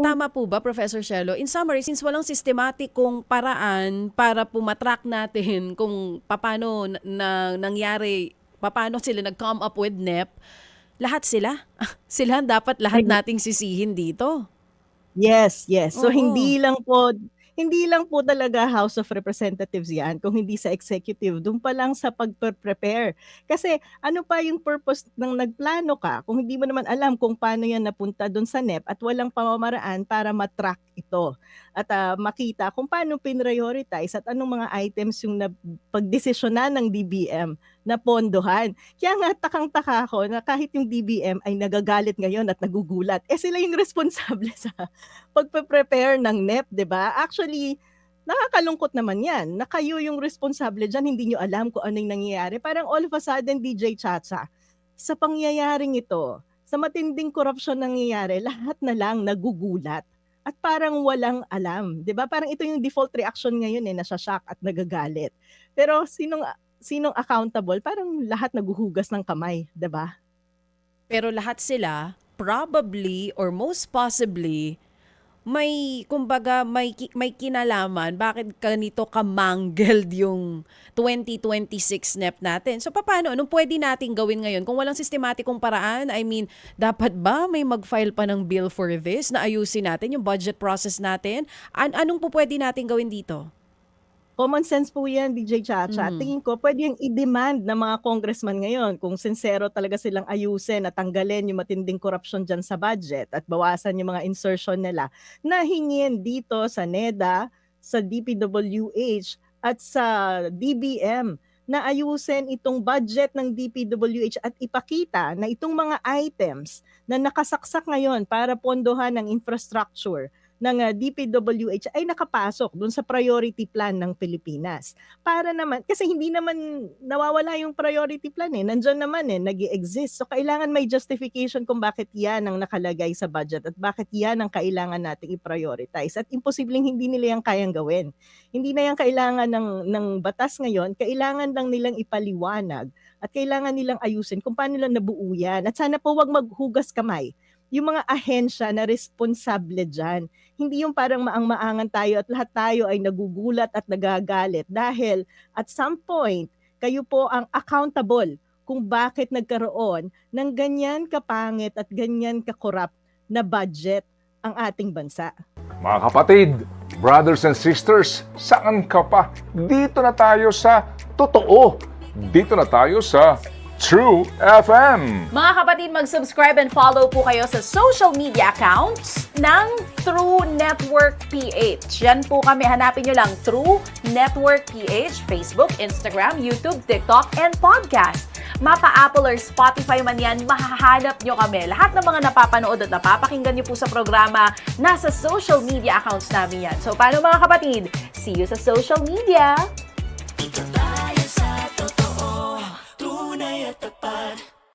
tama po ba, Professor Shelo? In summary, since walang systematic kung paraan para pumatrack natin kung paano nangyari, paano sila nag-come up with NEP, lahat sila. Sila ang dapat lahat nating sisihin dito. Yes, yes. So Oo. hindi lang po talaga House of Representatives 'yan, kung hindi sa executive, dun pa lang sa pagpe-prepare. Kasi ano pa yung purpose ng nagplano ka kung hindi mo naman alam kung paano 'yan napunta dun sa NEP at walang pamamaraan para ma-track ito at, makita kung paano prioritize at anong mga items yung napagdesisyonan ng DBM na pondohan. Kaya nga takang-taka ako na kahit yung DBM ay nagagalit ngayon at nagugulat, sila yung responsable sa pagpe-prepare ng NEP, 'di ba? Actually, nakakalungkot naman 'yan na kayo yung responsable diyan, hindi niyo alam kung ano yung nangyayari. Parang all of a sudden, DJ Chacha, sa pangyayaring ito, sa matinding korupsyon nangyayari, lahat na lang nagugulat at parang walang alam, 'di ba? Parang ito yung default reaction ngayon, nasho-shock at nagagalit. Pero sinong accountable? Parang lahat naguhugas ng kamay, 'di ba? Pero lahat sila, probably or most possibly, may kumbaga may kinalaman bakit ganito ka-mangled yung 2026 NEP natin. So paano? Anong pwede nating gawin ngayon kung walang sistematikong paraan? I mean, dapat ba may mag-file pa ng bill for this na ayusin natin yung budget process natin? Anong po pwede nating gawin dito? Common sense po 'yan, DJ Chacha. Mm. Tingin ko puwede yang i-demand ng mga congressman ngayon kung sincero talaga silang ayusin at tanggalin yung matinding korupsyon diyan sa budget at bawasan yung mga insertion nila, na hingin dito sa NEDA, sa DPWH at sa DBM na ayusin itong budget ng DPWH at ipakita na itong mga items na nakasaksak ngayon para pondohan ng infrastructure ng DPWH ay nakapasok dun sa priority plan ng Pilipinas. Para naman, kasi hindi naman nawawala yung priority plan nandiyan naman nag-i-exist. So kailangan may justification kung bakit yan ang nakalagay sa budget at bakit yan ang kailangan nating i-prioritize. At imposibleng hindi nila yan kayang gawin. Hindi na yan kailangan ng batas ngayon, kailangan lang nilang ipaliwanag at kailangan nilang ayusin kung paano nila nabuo yan. At sana po wag maghugas kamay yung mga ahensya na responsable dyan. Hindi yung parang maang-maangan tayo at lahat tayo ay nagugulat at nagagalit dahil at some point, kayo po ang accountable kung bakit nagkaroon ng ganyan kapangit at ganyan kakorap na budget ang ating bansa. Mga kapatid, brothers and sisters, saan ka pa? Dito na tayo sa totoo. Dito na tayo sa True FM. Mga kapatid, mag-subscribe and follow po kayo sa social media accounts ng True Network PH. Yan po kami, hanapin nyo lang True Network PH, Facebook, Instagram, YouTube, TikTok, and podcast. Mapa Apple or Spotify man yan, mahahanap nyo kami. Lahat ng mga napapanood at napapakinggan nyo po sa programa, nasa social media accounts namin yan. So paano mga kapatid? See you sa social media!